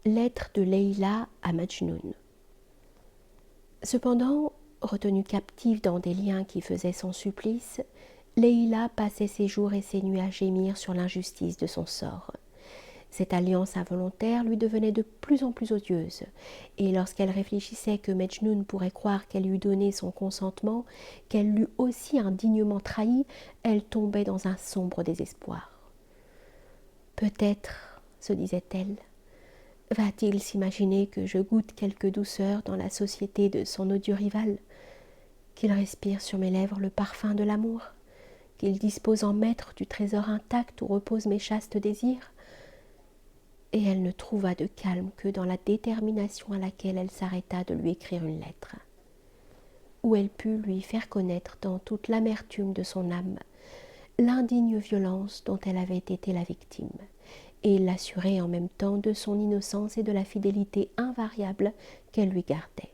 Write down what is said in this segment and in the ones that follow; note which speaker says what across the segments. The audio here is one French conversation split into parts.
Speaker 1: Lettre de Leïla à Majnoun. Cependant, retenue captive dans des liens qui faisaient son supplice, Leïla passait ses jours et ses nuits à gémir sur l'injustice de son sort. Cette alliance involontaire lui devenait de plus en plus odieuse, et lorsqu'elle réfléchissait que Majnoun pourrait croire qu'elle lui eût donné son consentement, qu'elle l'eût aussi indignement trahi, elle tombait dans un sombre désespoir. Peut-être, se disait-elle, va-t-il s'imaginer que je goûte quelque douceur dans la société de son odieux rival, qu'il respire sur mes lèvres le parfum de l'amour, qu'il dispose en maître du trésor intact où reposent mes chastes désirs? Et elle ne trouva de calme que dans la détermination à laquelle elle s'arrêta de lui écrire une lettre, où elle put lui faire connaître dans toute l'amertume de son âme l'indigne violence dont elle avait été la victime, et l'assurer en même temps de son innocence et de la fidélité invariable qu'elle lui gardait.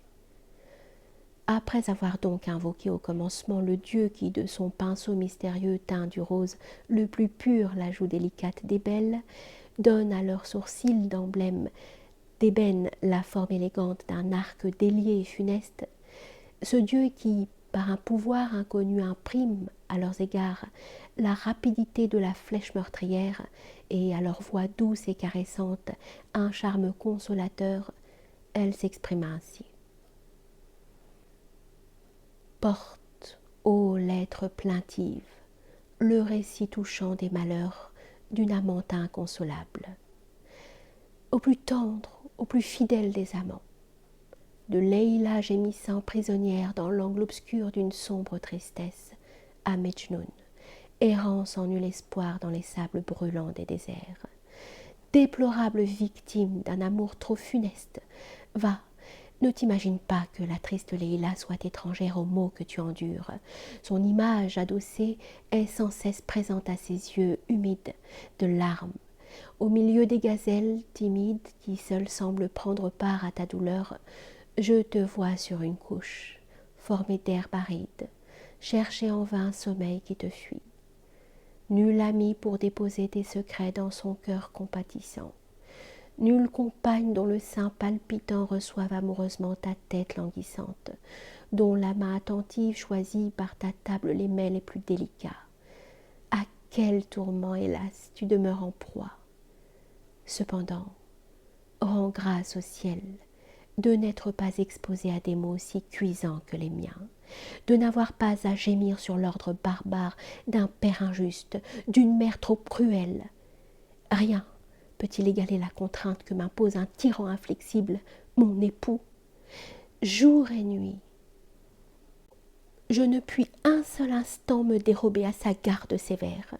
Speaker 1: Après avoir donc invoqué au commencement le Dieu qui de son pinceau mystérieux teint du rose le plus pur la joue délicate des belles, donne à leurs sourcils d'emblème d'ébène la forme élégante d'un arc délié et funeste, ce Dieu qui, par un pouvoir inconnu, imprime à leurs égards la rapidité de la flèche meurtrière et à leur voix douce et caressante un charme consolateur, elle s'exprima ainsi. Porte, ô lettre plaintive, le récit touchant des malheurs d'une amante inconsolable, au plus tendre, au plus fidèle des amants, de Leïla gémissant prisonnière dans l'angle obscur d'une sombre tristesse, à Majnoun, errant sans nul espoir dans les sables brûlants des déserts. Déplorable victime d'un amour trop funeste, va, ne t'imagine pas que la triste Leïla soit étrangère aux maux que tu endures. Son image adossée est sans cesse présente à ses yeux humides de larmes. Au milieu des gazelles timides qui seules semblent prendre part à ta douleur, je te vois sur une couche, formée d'herbes arides, chercher en vain un sommeil qui te fuit. Nul ami pour déposer tes secrets dans son cœur compatissant. Nulle compagne dont le sein palpitant reçoive amoureusement ta tête languissante, dont la main attentive choisit par ta table les mets les plus délicats. À quel tourment, hélas, tu demeures en proie. Cependant, rends grâce au ciel de n'être pas exposé à des maux aussi cuisants que les miens, de n'avoir pas à gémir sur l'ordre barbare d'un père injuste, d'une mère trop cruelle. Rien peut-il égaler la contrainte que m'impose un tyran inflexible, mon époux? Jour et nuit, je ne puis un seul instant me dérober à sa garde sévère.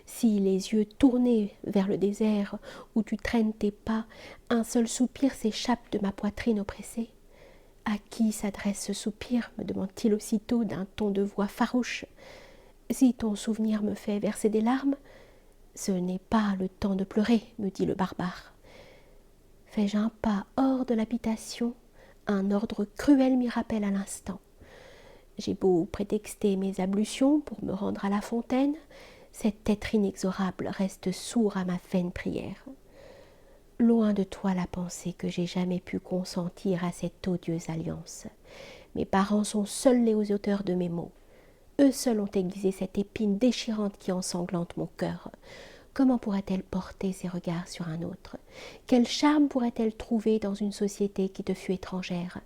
Speaker 1: Si les yeux tournés vers le désert où tu traînes tes pas, un seul soupir s'échappe de ma poitrine oppressée. À qui s'adresse ce soupir, me demande-t-il aussitôt d'un ton de voix farouche. Si ton souvenir me fait verser des larmes, ce n'est pas le temps de pleurer, me dit le barbare. Fais-je un pas hors de l'habitation, un ordre cruel m'y rappelle à l'instant. J'ai beau prétexter mes ablutions pour me rendre à la fontaine, cet être inexorable reste sourd à ma vaine prière. Loin de toi la pensée que j'ai jamais pu consentir à cette odieuse alliance. Mes parents sont seuls les auteurs de mes maux. Eux seuls ont aiguisé cette épine déchirante qui ensanglante mon cœur. Comment pourrait-elle porter ses regards sur un autre? Quel charme pourrait-elle trouver dans une société qui te fut étrangère,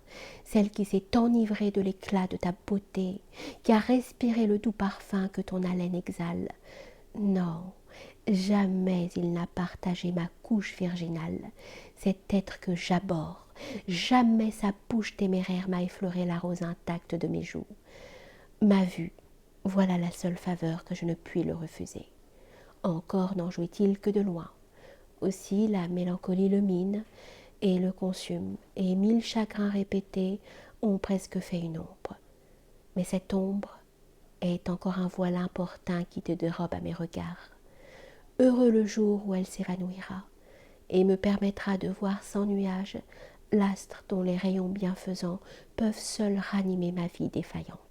Speaker 1: celle qui s'est enivrée de l'éclat de ta beauté, qui a respiré le doux parfum que ton haleine exhale? Non, jamais il n'a partagé ma couche virginale, cet être que j'abhorre. Jamais sa bouche téméraire m'a effleuré la rose intacte de mes joues. Ma vue, voilà la seule faveur que je ne puis le refuser. Encore n'en jouit-il que de loin. Aussi la mélancolie le mine et le consume, et 1000 chagrins répétés ont presque fait une ombre. Mais cette ombre est encore un voile importun qui te dérobe à mes regards. Heureux le jour où elle s'évanouira, et me permettra de voir sans nuage l'astre dont les rayons bienfaisants peuvent seuls ranimer ma vie défaillante.